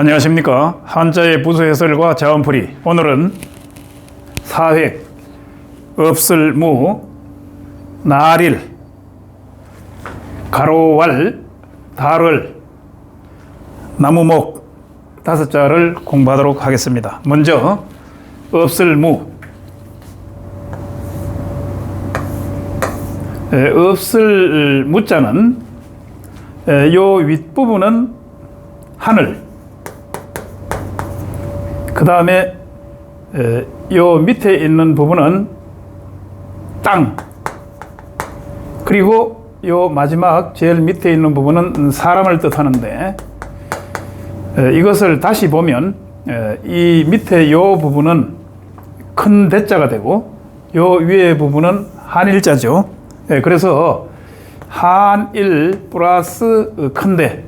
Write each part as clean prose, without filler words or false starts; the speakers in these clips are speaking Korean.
안녕하십니까. 한자의 부수 해설과 자원풀이. 오늘은 사획, 없을무, 나릴, 가로왈, 달을, 나무목 5자를 공부하도록 하겠습니다. 먼저 없을무. 없을 무자는 요 윗부분은 하늘, 그 다음에 요 밑에 있는 부분은 땅, 그리고 요 마지막 제일 밑에 있는 부분은 사람을 뜻하는데, 이것을 다시 보면 이 밑에 요 부분은 큰 대자가 되고 요 위에 부분은 한일자죠. 그래서 한일 플러스 큰대,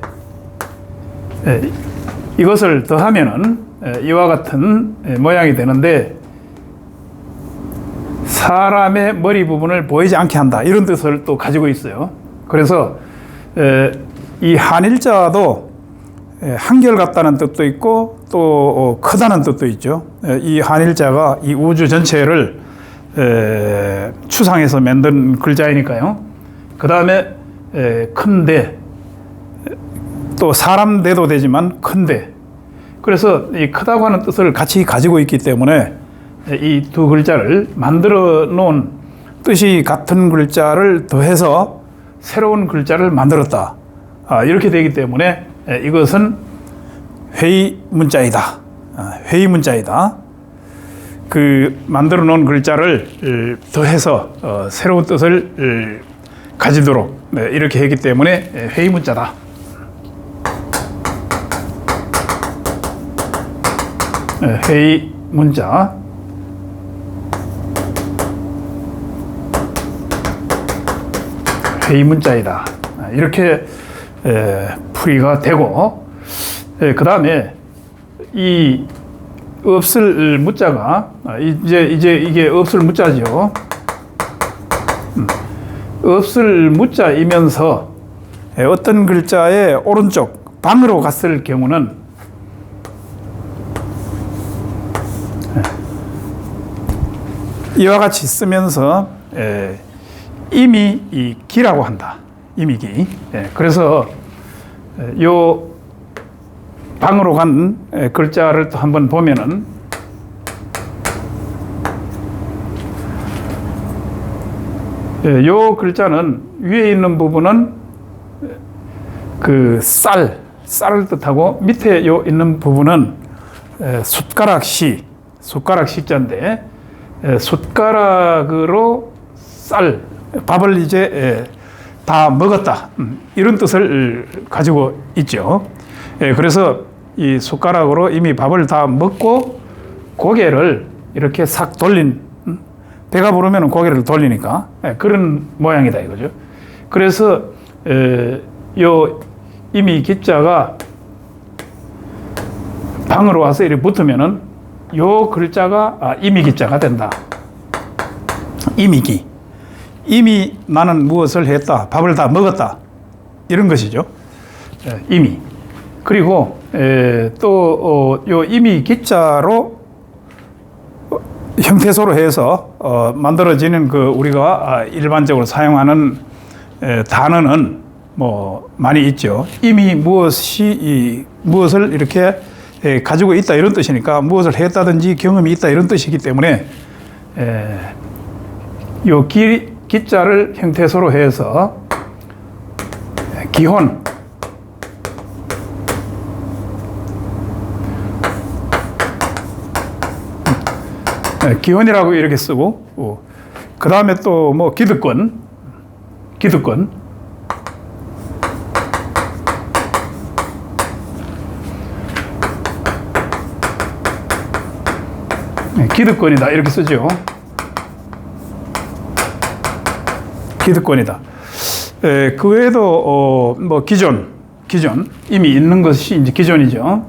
이것을 더하면은 이와 같은 모양이 되는데, 사람의 머리 부분을 보이지 않게 한다, 이런 뜻을 또 가지고 있어요. 그래서 이 한일자도 한결같다는 뜻도 있고 또 크다는 뜻도 있죠. 이 한일자가 이 우주 전체를 추상해서 만든 글자이니까요. 그 다음에 큰대, 또 사람 대도 되지만 큰대, 그래서 이 크다고 하는 뜻을 같이 가지고 있기 때문에 이 두 글자를 만들어 놓은 뜻이 같은 글자를 더해서 새로운 글자를 만들었다, 이렇게 되기 때문에 이것은 회의문자이다. 회의문자이다. 그 만들어 놓은 글자를 더해서 새로운 뜻을 가지도록 이렇게 했기 때문에 회의문자다. 회의문자. 회의문자이다. 이렇게 풀이가 되고, 그 다음에 이 없을 무자가 이제 이게 없을 무자죠. 없을 무자이면서 어떤 글자의 오른쪽 방으로 갔을 경우는 이와 같이 쓰면서 이미 이 기라고 한다. 이미기. 그래서 요 방으로 간 글자를 또 한번 보면은 요 글자는 위에 있는 부분은 그 쌀을 뜻하고, 밑에 요 있는 부분은 숟가락시, 숟가락시자인데, 숟가락으로 밥을 이제 다 먹었다, 이런 뜻을 가지고 있죠. 그래서 이 숟가락으로 이미 밥을 다 먹고 고개를 이렇게 싹 돌린, 배가 부르면 고개를 돌리니까 그런 모양이다 이거죠. 그래서 요 이미 기자가 방으로 와서 이렇게 붙으면은 요 글자가 이미 기자가 된다. 이미기. 이미 나는 무엇을 했다, 밥을 다 먹었다, 이런 것이죠. 이미. 그리고 또 요 이미 기자로 형태소로 해서 만들어지는 그 우리가 일반적으로 사용하는 단어는 뭐 많이 있죠. 이미 무엇을 이렇게 가지고 있다, 이런 뜻이니까 무엇을 했다든지 경험이 있다, 이런 뜻이기 때문에 요 기자를 형태소로 해서 기혼, 기혼이라고 이렇게 쓰고, 그 다음에 또 뭐 기득권, 기득권이다, 이렇게 쓰죠. 기득권이다. 그 외에도 뭐 기존, 이미 있는 것이 이제 기존이죠.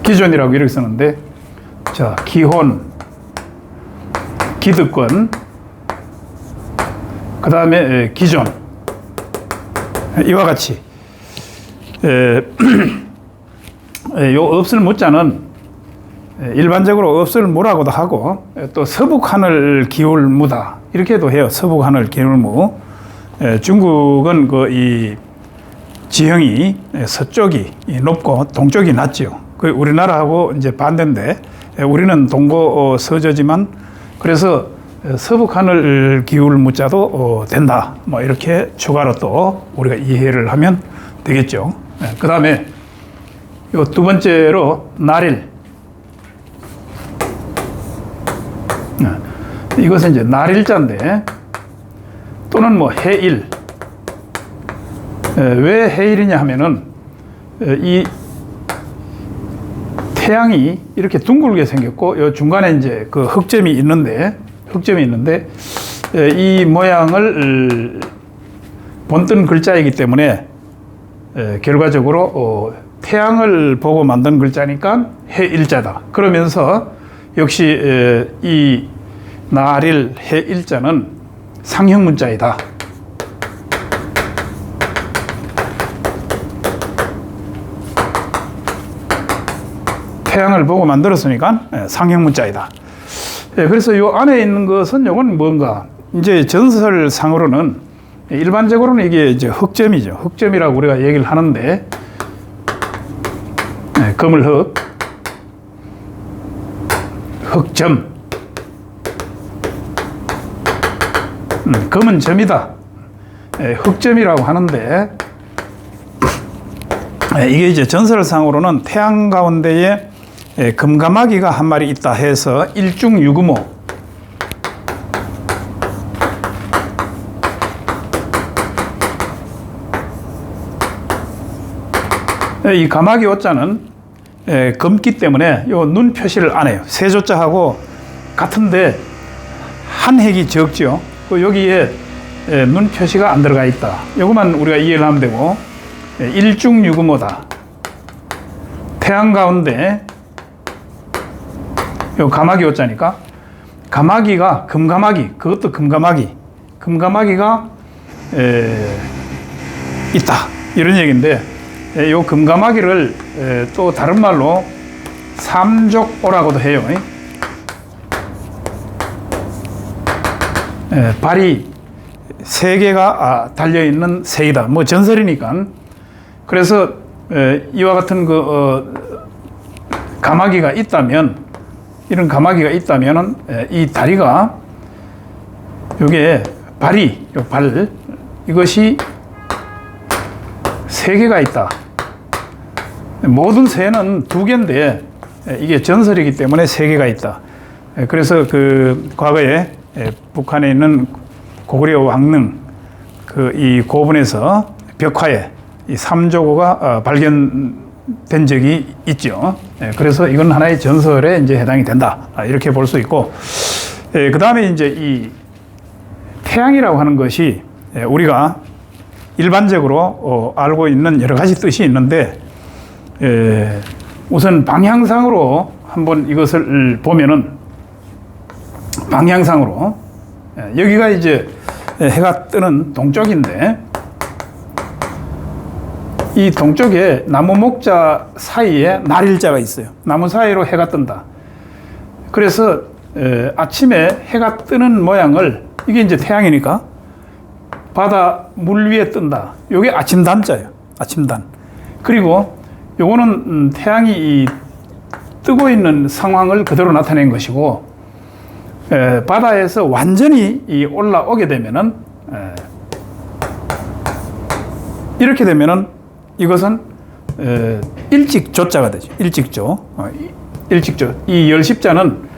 기존이라고 이렇게 쓰는데, 자, 기혼, 기득권, 그 다음에 기존, 이와 같이 요 업술 무자는 일반적으로 업술 무라고도 하고 또 서북 하늘 기울 무다 이렇게도 해요. 서북 하늘 기울 무. 중국은 그 이 지형이 서쪽이 높고 동쪽이 낮지요. 그 우리나라하고 이제 반대인데 우리는 동고 서저지만 그래서 서북 하늘 기울 무자도 된다. 뭐 이렇게 추가로 또 우리가 이해를 하면 되겠죠. 그 다음에 요 두 번째로 날일. 이것은 이제 날일자인데 또는 뭐 해일. 왜 해일이냐 하면은 이 태양이 이렇게 둥글게 생겼고 요 중간에 이제 그 흑점이 있는데 이 모양을 본뜬 글자이기 때문에 결과적으로 태양을 보고 만든 글자니까 해일자다. 그러면서 역시 이 날일 해일자는 상형 문자이다. 태양을 보고 만들었으니까 상형 문자이다. 그래서 이 안에 있는 것은 이건 뭔가 이제 전설상으로는 일반적으로는 이게 이제 흑점이죠. 흑점이라고 우리가 얘기를 하는데 금을 흑점. 금은 점이다. 흑점이라고 하는데 이게 이제 전설상으로는 태양 가운데에 금가마귀가 한 마리 있다 해서 일중유금호. 이 가마귀 오자는 검기 때문에 요 눈 표시를 안 해요. 세조자하고 같은데 한 획이 적죠. 여기에 눈 표시가 안 들어가 있다. 이것만 우리가 이해를 하면 되고 일중유금호다. 태양 가운데 요 가마귀 오자니까 가마귀가 금가마귀 그것도 금가마귀가 있다 이런 얘기인데 요 금가마귀를 또 다른 말로 삼족오라고도 해요. 발이 세 개가 달려있는 새이다. 뭐 전설이니까. 그래서 이와 같은 가마귀가 있다면, 이런 가마귀가 있다면은 이 다리가 요게 발이 요 발 이것이 세 개가 있다. 모든 새는 두 개인데 이게 전설이기 때문에 세 개가 있다. 그래서 그 과거에 북한에 있는 고구려 왕릉 이 고분에서 벽화에 이 삼조고가 발견된 적이 있죠. 그래서 이건 하나의 전설에 이제 해당이 된다. 이렇게 볼 수 있고, 그 다음에 이제 이 태양이라고 하는 것이 우리가 일반적으로 알고 있는 여러 가지 뜻이 있는데, 우선 방향상으로 한번 이것을 보면은, 방향상으로 여기가 이제 해가 뜨는 동쪽인데, 이 동쪽에 나무 목자 사이에 날일자가 있어요. 나무 사이로 해가 뜬다. 그래서 아침에 해가 뜨는 모양을, 이게 이제 태양이니까 바다 물 위에 뜬다. 요게 아침단자예요. 아침단. 그리고 요거는 태양이 뜨고 있는 상황을 그대로 나타낸 것이고, 바다에서 완전히 올라오게 되면은, 이렇게 되면은 이것은 일직조자가 되죠. 일직조. 일직조. 이 열십자는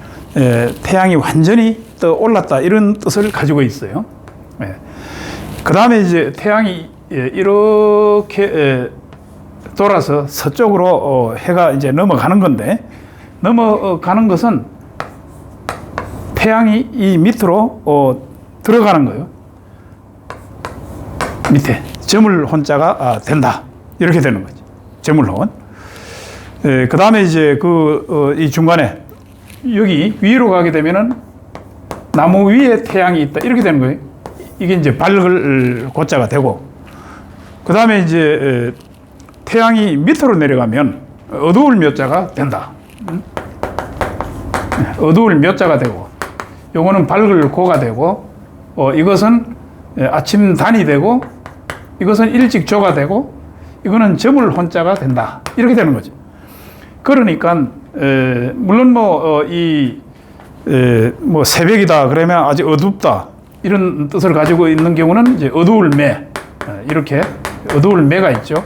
태양이 완전히 떠 올랐다 이런 뜻을 가지고 있어요. 그 다음에 이제 태양이 이렇게 돌아서 서쪽으로 해가 이제 넘어가는 건데, 넘어가는 것은 태양이 이 밑으로 들어가는 거예요. 밑에 저물 혼자가 된다. 이렇게 되는 거죠. 저물혼. 그 다음에 이제 이 중간에 여기 위로 가게 되면은 나무 위에 태양이 있다. 이렇게 되는 거예요. 이게 이제 밝을 고자가 되고, 그 다음에 이제 태양이 밑으로 내려가면 어두울 묘자가 된다. 어두울 묘자가 되고, 요거는 밝을 고가 되고, 이것은 아침 단이 되고, 이것은 일찍 조가 되고, 이거는 저물 혼자가 된다. 이렇게 되는 거죠. 그러니까 물론 뭐 새벽이다 그러면 아직 어둡다 이런 뜻을 가지고 있는 경우는 이제 어두울 매, 이렇게 어두울 매가 있죠.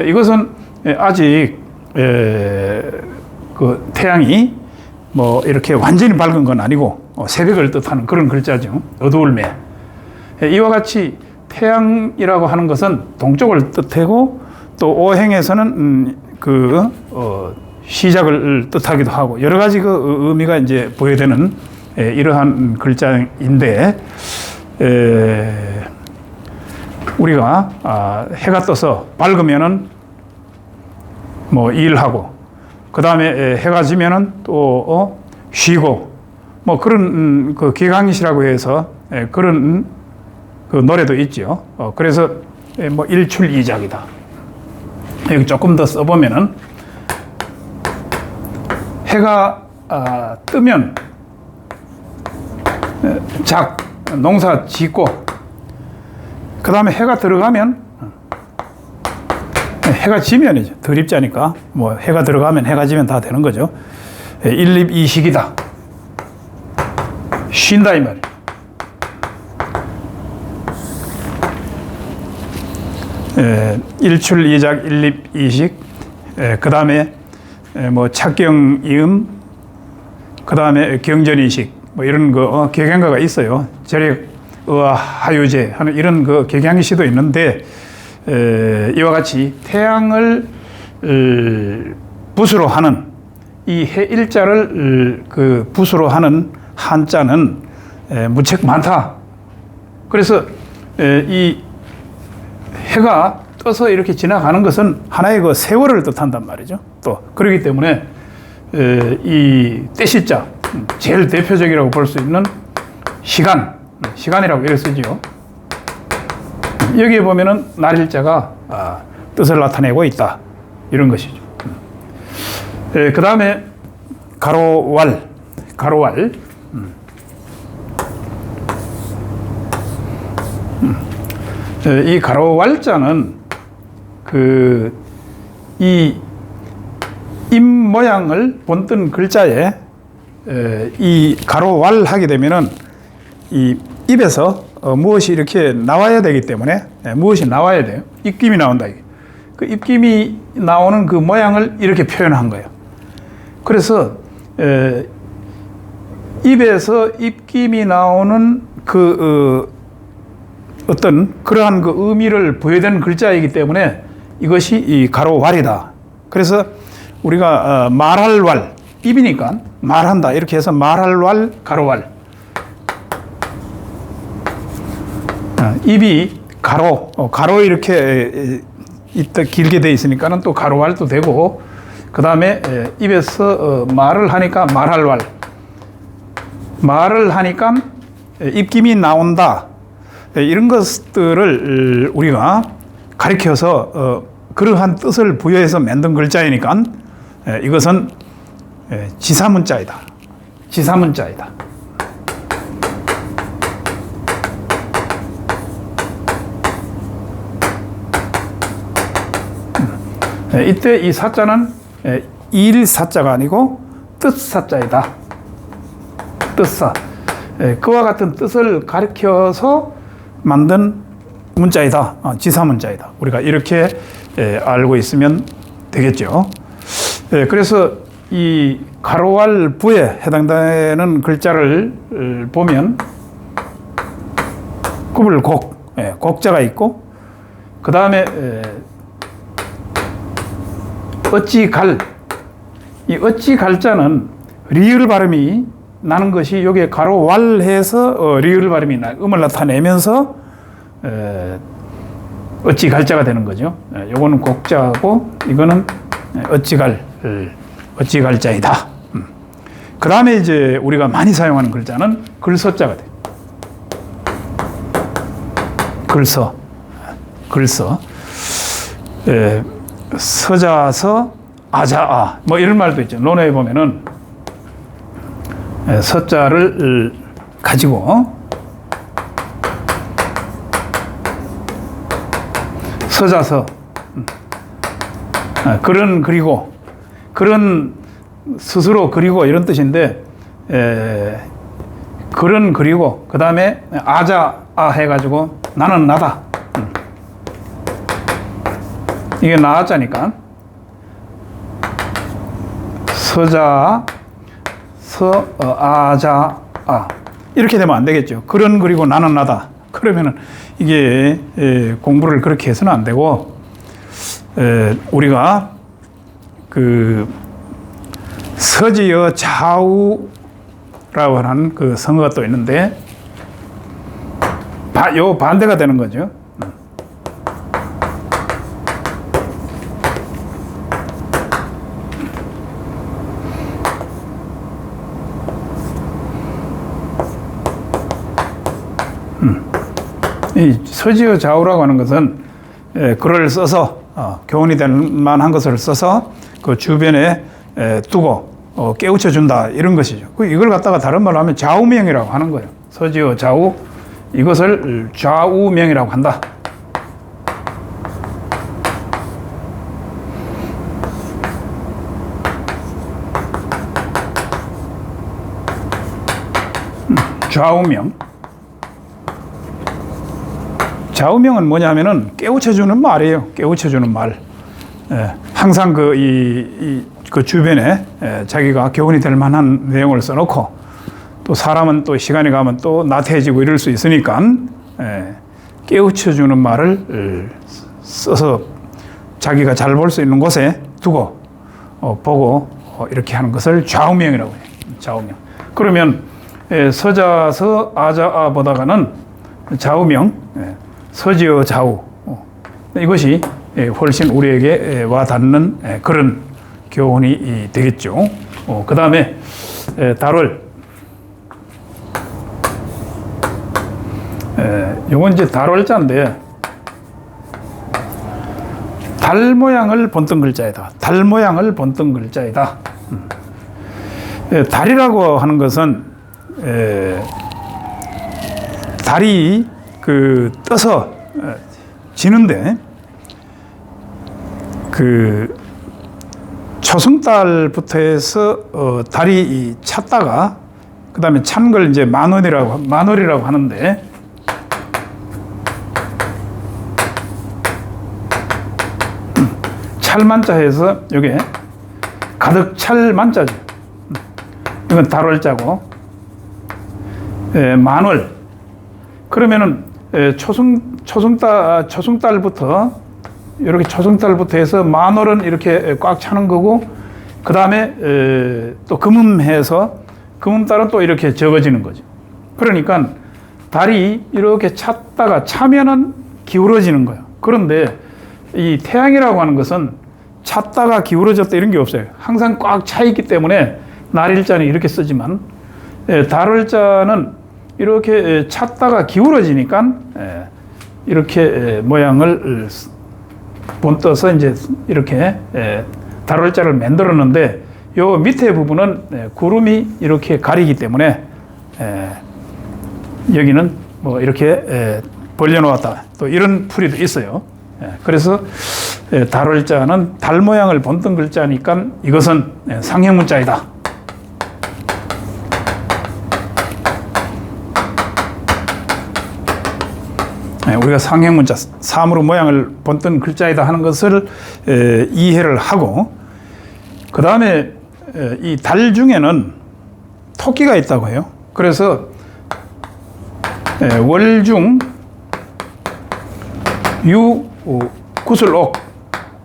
이것은 아직 그 태양이 뭐 이렇게 완전히 밝은 건 아니고 새벽을 뜻하는 그런 글자죠. 어두울 매. 이와 같이 태양이라고 하는 것은 동쪽을 뜻하고, 또 오행에서는 시작을 뜻하기도 하고, 여러 가지 그 의미가 이제 부여되는 이러한 글자인데, 우리가 해가 떠서 밝으면은 뭐 일하고, 그 다음에 해가 지면은 또 쉬고, 뭐 그런 그 기강이시라고 해서 그런 그 노래도 있죠. 그래서 뭐 일출이작이다. 여기 조금 더 써보면은, 해가 뜨면 농사 짓고, 그 다음에 해가 들어가면, 해가 지면이죠. 덜입자니까 뭐 해가 들어가면 해가 지면 다 되는 거죠. 일립이식이다. 쉰다 이 말이에요. 일출이작, 일립이식, 그 다음에 뭐 착경이음, 그 다음에 경전이식, 뭐 이런 거 격양가가 있어요. 절약, 하유제 하는 이런 그 격양시도 있는데, 이와 같이 태양을 붓으로 하는 이 해일자를 그 붓으로 하는 한자는 무척 많다. 그래서 이 해가 떠서 이렇게 지나가는 것은 하나의 그 세월을 뜻한단 말이죠. 또 그렇기 때문에 이 때시자, 제일 대표적이라고 볼 수 있는 시간이라고 이렇게 쓰죠. 여기에 보면은 날일자가 뜻을 나타내고 있다, 이런 것이죠. 그 다음에 가로왈. 이 가로왈자는 이 입 모양을 본뜬 글자에 이 가로왈 하게 되면은 이 입에서 무엇이 이렇게 나와야 되기 때문에, 무엇이 나와야 돼요. 입김이 나온다. 그 입김이 나오는 그 모양을 이렇게 표현한 거예요. 그래서 입에서 입김이 나오는 어떤 그러한 그 의미를 부여된 글자이기 때문에 이것이 이 가로왈이다. 그래서 우리가 말할 왈, 입이니까 말한다 이렇게 해서 말할 왈, 가로왈. 입이 가로 이렇게 길게 돼 있으니까는 또 가로왈도 되고, 그 다음에 입에서 말을 하니까 말할 왈. 말을 하니까 입김이 나온다. 이런 것들을 우리가 가리켜서 그러한 뜻을 부여해서 만든 글자이니까 이것은 지사문자이다. 지사문자이다. 이때 이 사자는 일사자가 아니고 뜻사자이다. 뜻사. 그와 같은 뜻을 가리켜서 만든 문자이다. 지사문자이다. 우리가 이렇게 알고 있으면 되겠죠. 그래서 이 가로왈 부에 해당되는 글자를 보면 구불곡, 곡자가 있고, 그 다음에 어찌갈, 이 어찌갈자는 리을 발음이 나는 것이 여기에 가로왈해서 리을 발음이 음을 나타내면서 어찌갈자가 되는 거죠. 요거는 곡자고 이거는 어찌갈자이다. 그 다음에 이제 우리가 많이 사용하는 글자는 글서자가 돼요. 글서. 서자서 아자아 뭐 이런 말도 있죠. 논어에 보면은 서자를 가지고 서자서 그런 그리고 그런 스스로 그리고 이런 뜻인데 그런 그리고 그 다음에 아자아 해가지고 나는 나다. 이게 나자니까 서자 아자 이렇게 되면 안 되겠죠. 그런 그리고 나는 나다. 그러면은 이게 공부를 그렇게 해서는 안 되고 우리가 그 서지어 좌우라고 하는 그 성어가 또 있는데 요 반대가 되는 거죠. 이 서지어 좌우라고 하는 것은 글을 써서 교훈이 될 만한 것을 써서 그 주변에 두고 깨우쳐 준다 이런 것이죠. 이걸 갖다가 다른 말로 하면 좌우명이라고 하는 거예요. 서지어 좌우 이것을 좌우명이라고 한다. 좌우명. 좌우명은 뭐냐면은 깨우쳐주는 말이에요. 깨우쳐주는 말. 항상 그 주변에 자기가 교훈이 될 만한 내용을 써놓고 또 사람은 또 시간이 가면 또 나태해지고 이럴 수 있으니까 깨우쳐주는 말을 써서 자기가 잘 볼 수 있는 곳에 두고 보고 이렇게 하는 것을 좌우명이라고 해요. 좌우명. 그러면 서자서 아자아 보다가는 좌우명 서지어 좌우 이것이 훨씬 우리에게 와닿는 그런 교훈이 되겠죠. 그 다음에 다룰 요건 이제 다룰자인데 달 모양을 본뜬 글자이다. 달 모양을 본뜬 글자이다. 달이라고 하는 것은 달이 그 떠서 지는데 그 초승달부터 해서 달이 찼다가 그 다음에 찬 걸 이제 만월이라고 하는데 찰만자해서 이게 가득 찰 만자죠. 이건 달월자고 만월 그러면은 초승달부터 이렇게 초승달부터 해서 만월은 이렇게 꽉 차는 거고 그 다음에 또 금음해서 금음달은 또 이렇게 적어지는 거죠. 그러니까 달이 이렇게 찼다가 차면은 기울어지는 거예요. 그런데 이 태양이라고 하는 것은 찼다가 기울어졌다 이런 게 없어요. 항상 꽉 차 있기 때문에 날일자는 이렇게 쓰지만 달월자는 이렇게 찼다가 기울어지니까 이렇게 모양을 본떠서 이제 이렇게 달월자를 만들었는데 요 밑에 부분은 구름이 이렇게 가리기 때문에 여기는 뭐 이렇게 벌려놓았다 또 이런 풀이도 있어요. 그래서 달월자는 달 모양을 본뜬 글자니까 이것은 상형문자이다. 우리가 상형문자, 사물의 모양을 본뜬 글자이다 하는 것을 이해를 하고 그 다음에 이 달 중에는 토끼가 있다고 해요. 그래서 월중 유 구슬옥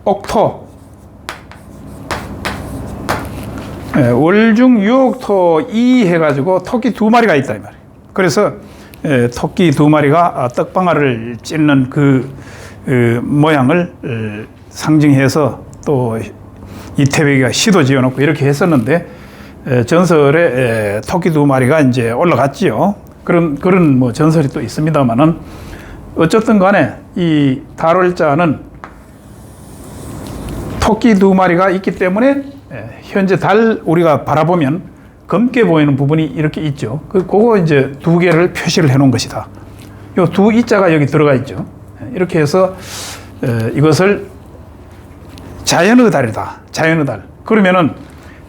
옥토 월중 유옥토 이 해가지고 토끼 두 마리가 있다 이 말이에요. 그래서 토끼 두 마리가 떡방아를 찢는 그 모양을 상징해서 또 이태백이가 시도 지어놓고 이렇게 했었는데 전설에 토끼 두 마리가 이제 올라갔지요. 그런 뭐 전설이 또 있습니다만은 어쨌든 간에 이 달월자는 토끼 두 마리가 있기 때문에 현재 달 우리가 바라보면 검게 보이는 부분이 이렇게 있죠. 그거 이제 두 개를 표시를 해 놓은 것이다. 요 두 이자가 여기 들어가 있죠. 이렇게 해서 이것을 자연의 달이다. 자연의 달. 그러면은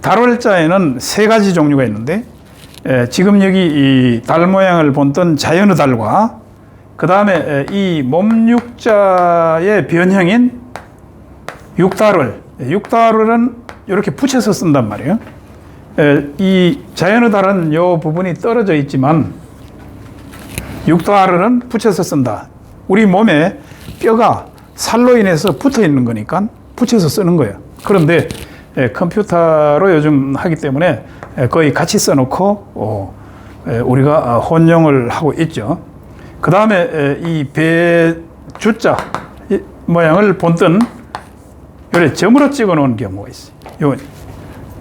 달월자에는 세 가지 종류가 있는데 지금 여기 이 달 모양을 본뜬 자연의 달과 그 다음에 이 몸육자의 변형인 육달월. 육달월은 이렇게 붙여서 쓴단 말이에요. 이 자연의 달은 이 부분이 떨어져 있지만 육달월은 붙여서 쓴다. 우리 몸에 뼈가 살로 인해서 붙어 있는 거니까 붙여서 쓰는 거예요. 그런데 컴퓨터로 요즘 하기 때문에 거의 같이 써놓고 우리가 혼용을 하고 있죠. 그 다음에 이 배주자 모양을 본뜬 요래 점으로 찍어 놓은 경우가 있어요. 요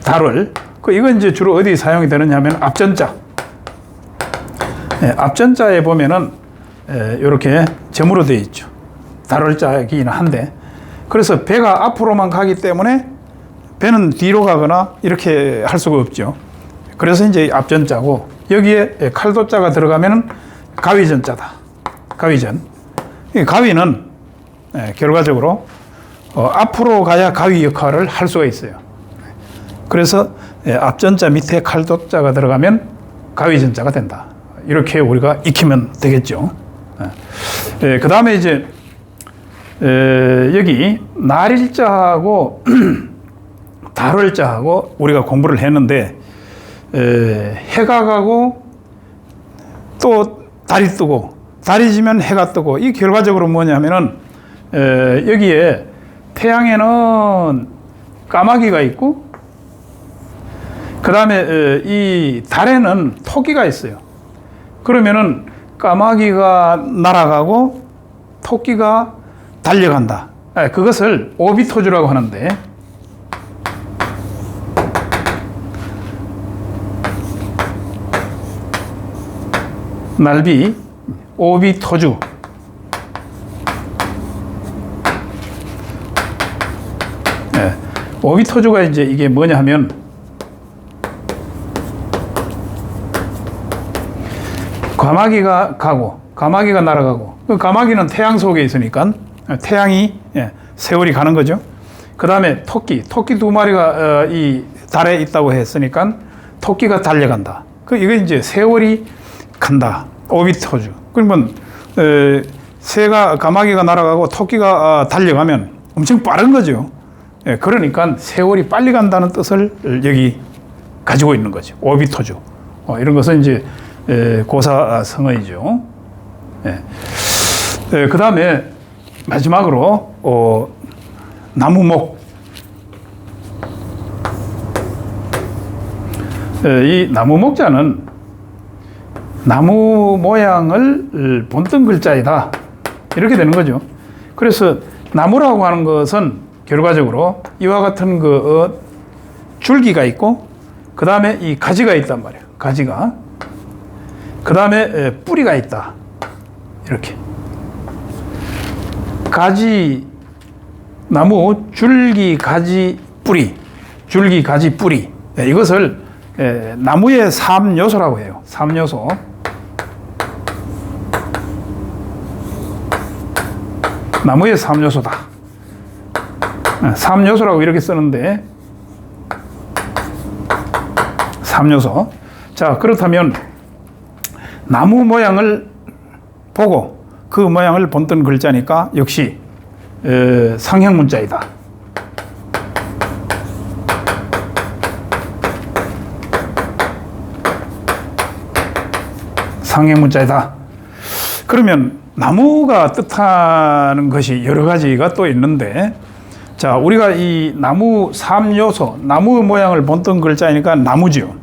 달을. 이건 이제 주로 어디 사용이 되느냐 하면 앞전자. 앞전자에 보면은 이렇게 점으로 되어 있죠. 달월자이긴 한데. 그래서 배가 앞으로만 가기 때문에 배는 뒤로 가거나 이렇게 할 수가 없죠. 그래서 이제 앞전자고 여기에 칼도자가 들어가면은 가위전자다. 가위전. 이 가위는 결과적으로 앞으로 가야 가위 역할을 할 수가 있어요. 그래서 앞전자 밑에 칼도자가 들어가면 가위전자가 된다. 이렇게 우리가 익히면 되겠죠. 그 다음에 이제 여기 날일자하고 달월자하고 우리가 공부를 했는데 해가 가고 또 달이 뜨고 달이 지면 해가 뜨고 이 결과적으로 뭐냐면은 여기에 태양에는 까마귀가 있고 그 다음에 이 달에는 토끼가 있어요. 그러면은 까마귀가 날아가고 토끼가 달려간다. 그것을 오비토주라고 하는데 날비 오비토주. 오비토주가 이제 이게 뭐냐 하면 까마귀가 가고 까마귀가 날아가고 까마귀는 태양 속에 있으니까 태양이 세월이 가는 거죠. 그 다음에 토끼 두 마리가 이 달에 있다고 했으니까 토끼가 달려간다. 이거 이제 세월이 간다. 오비토주. 그러면 새가 까마귀가 날아가고 토끼가 달려가면 엄청 빠른 거죠. 그러니까 세월이 빨리 간다는 뜻을 여기 가지고 있는 거죠. 오비토주. 이런 것은 이제 고사성어이죠. 그 다음에 마지막으로 나무목. 이 나무목자는 나무 모양을 본뜬 글자이다. 이렇게 되는 거죠. 그래서 나무라고 하는 것은 결과적으로 이와 같은 줄기가 있고 그 다음에 이 가지가 있단 말이에요. 가지가. 그 다음에 뿌리가 있다. 이렇게. 가지, 나무, 줄기, 가지, 뿌리. 줄기, 가지, 뿌리. 이것을 나무의 3요소라고 해요. 3요소. 나무의 3요소다. 3요소라고 이렇게 쓰는데 3요소. 자, 그렇다면 나무 모양을 보고 그 모양을 본뜬 글자니까 역시 상형문자이다. 상형문자이다. 그러면 나무가 뜻하는 것이 여러 가지가 또 있는데, 자, 우리가 이 나무 3요소, 나무 모양을 본뜬 글자이니까 나무죠.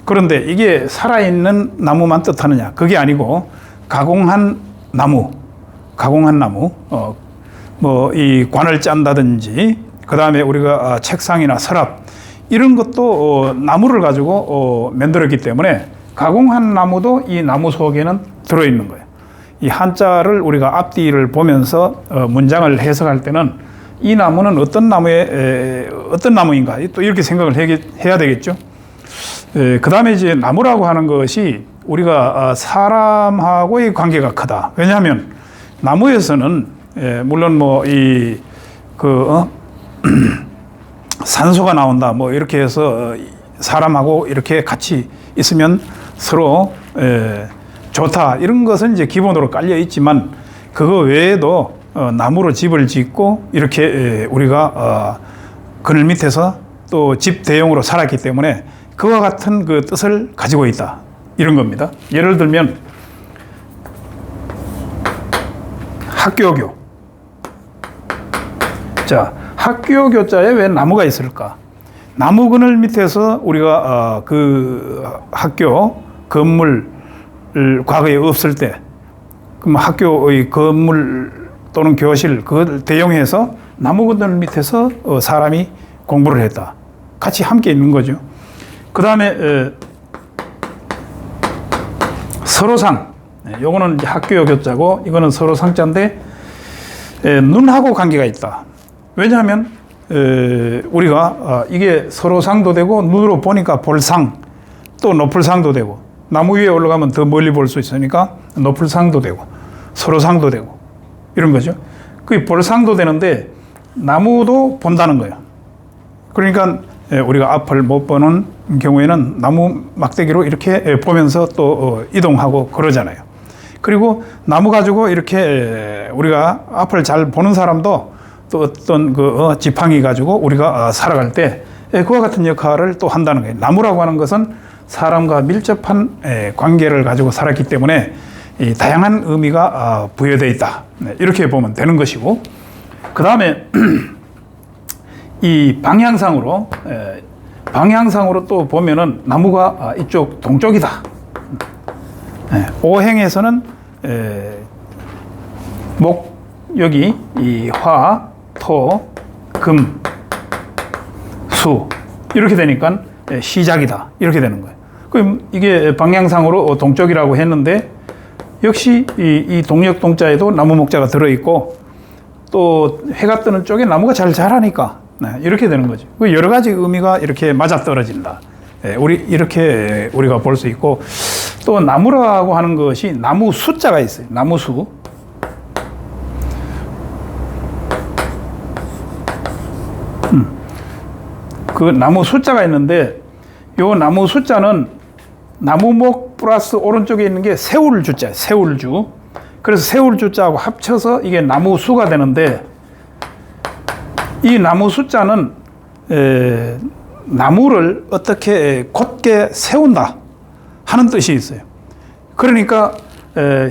그런데 이게 살아있는 나무만 뜻하느냐? 그게 아니고 가공한 나무, 뭐 이 관을 짠다든지, 그 다음에 우리가 책상이나 서랍 이런 것도 나무를 가지고 만들었기 때문에 가공한 나무도 이 나무 속에는 들어있는 거예요. 이 한자를 우리가 앞뒤를 보면서 문장을 해석할 때는 이 나무는 어떤 어떤 나무인가 또 이렇게 생각을 해야 되겠죠. 그 다음에 이제 나무라고 하는 것이 우리가 사람하고의 관계가 크다. 왜냐하면 나무에서는 물론 뭐 산소가 나온다 뭐 이렇게 해서 사람하고 이렇게 같이 있으면 서로 좋다 이런 것은 이제 기본으로 깔려 있지만 그거 외에도 나무로 집을 짓고 이렇게 우리가 그늘 밑에서 또 집 대용으로 살았기 때문에 그와 같은 그 뜻을 가지고 있다 이런 겁니다. 예를 들면 학교교. 자, 학교교자에 왜 나무가 있을까? 나무 그늘 밑에서 우리가 그 학교 건물 과거에 없을 때 그럼 학교의 건물 또는 교실 그걸 대용해서 나무 그늘 밑에서 사람이 공부를 했다. 같이 함께 있는 거죠. 그 다음에 서로상. 요거는 이제 학교 교자고 이거는 서로상자인데 눈하고 관계가 있다. 왜냐하면 우리가 이게 서로상도 되고 눈으로 보니까 볼상 또 높을 상도 되고 나무 위에 올라가면 더 멀리 볼 수 있으니까 높을 상도 되고 서로상도 되고 이런 거죠. 그 볼상도 되는데 나무도 본다는 거예요. 그러니까 우리가 앞을 못 보는 경우에는 나무 막대기로 이렇게 보면서 또 이동하고 그러잖아요. 그리고 나무 가지고 이렇게 우리가 앞을 잘 보는 사람도 또 어떤 그 지팡이 가지고 우리가 살아갈 때 그와 같은 역할을 또 한다는 거예요. 나무라고 하는 것은 사람과 밀접한 관계를 가지고 살았기 때문에 이 다양한 의미가 부여되어 있다. 이렇게 보면 되는 것이고 그 다음에 이 방향상으로 또 보면은 나무가 이쪽 동쪽이다. 오행에서는 목 여기 이 화, 토, 금, 수 이렇게 되니까 시작이다 이렇게 되는 거예요. 그럼 이게 방향상으로 동쪽이라고 했는데 역시 이 동력 동자에도 나무 목자가 들어 있고 또 해가 뜨는 쪽에 나무가 잘 자라니까 이렇게 되는 거죠. 여러 가지 의미가 이렇게 맞아 떨어진다. 이렇게 우리가 볼 수 있고 또 나무라고 하는 것이 나무 숫자가 있어요. 나무 수. 그 나무 숫자가 있는데 요 나무 숫자는 나무목 플러스 오른쪽에 있는 게 세울주자, 세울주. 그래서 세울주자하고 합쳐서 이게 나무수가 되는데 이 나무 숫자는 나무를 어떻게 곧게 세운다 하는 뜻이 있어요. 그러니까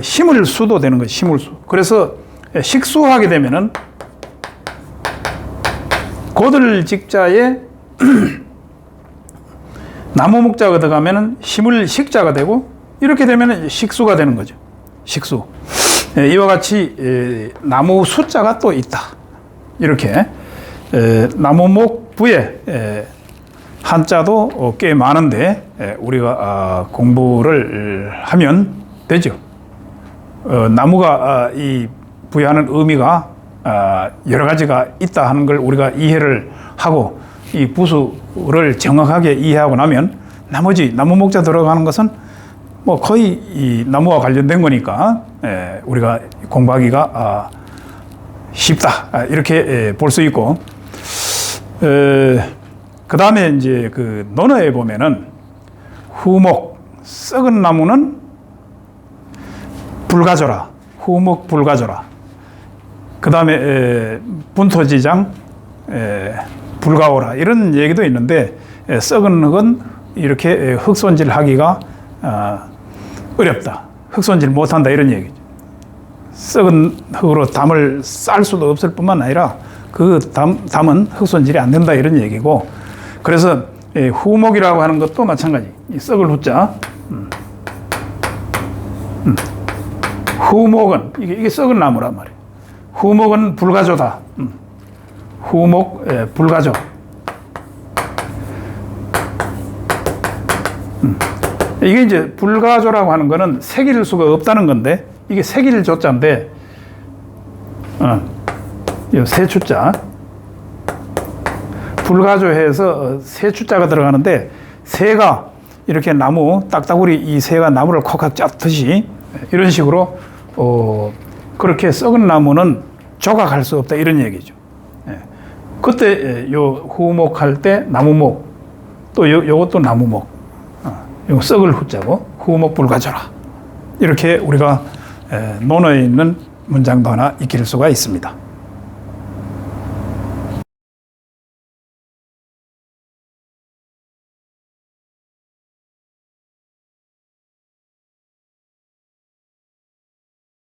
심을수도 되는 거예요. 심을수. 그래서 식수하게 되면은 고들직자에 나무 목자가 들어가면은 심을 식자가 되고 이렇게 되면은 식수가 되는 거죠. 식수. 이와 같이 나무 숫자가 또 있다. 이렇게 나무목 부에 한자도 꽤 많은데 우리가 공부를 하면 되죠. 나무가 이 부여하는 의미가 여러 가지가 있다 하는 걸 우리가 이해를 하고 이 부수를 정확하게 이해하고 나면 나머지 나무 목자 들어가는 것은 뭐 거의 이 나무와 관련된 거니까 우리가 공부하기가 쉽다 이렇게 볼 수 있고 그 다음에 이제 그 논어에 보면은 후목 썩은 나무는 불가져라 후목 불가져라 그 다음에 분토지장 불가오라 이런 얘기도 있는데 썩은 흙은 이렇게 흙손질 하기가 어렵다. 흙손질 못한다 이런 얘기죠. 썩은 흙으로 담을 쌀 수도 없을 뿐만 아니라 그 담은 흙손질이 안 된다 이런 얘기고 그래서 후목이라고 하는 것도 마찬가지. 이 썩을 후자. 후목은 이게 썩은 나무란 말이에요. 후목은 불가조다. 후목 불가조. 이게 이제 불가조라고 하는 거는 새길 수가 없다는 건데 이게 새길 조자인데 이 새 주자 불가조해서 새 주자가 들어가는데 새가 이렇게 나무 딱따구리 이 새가 나무를 콕콕 짰듯이 이런 식으로 그렇게 썩은 나무는 조각할 수 없다 이런 얘기죠. 그때 요 후목할 때 나무목 또 요것도 나무목 요 썩을 후자고 후목 불가조라 이렇게 우리가 논어에 있는 문장도 하나 익힐 수가 있습니다.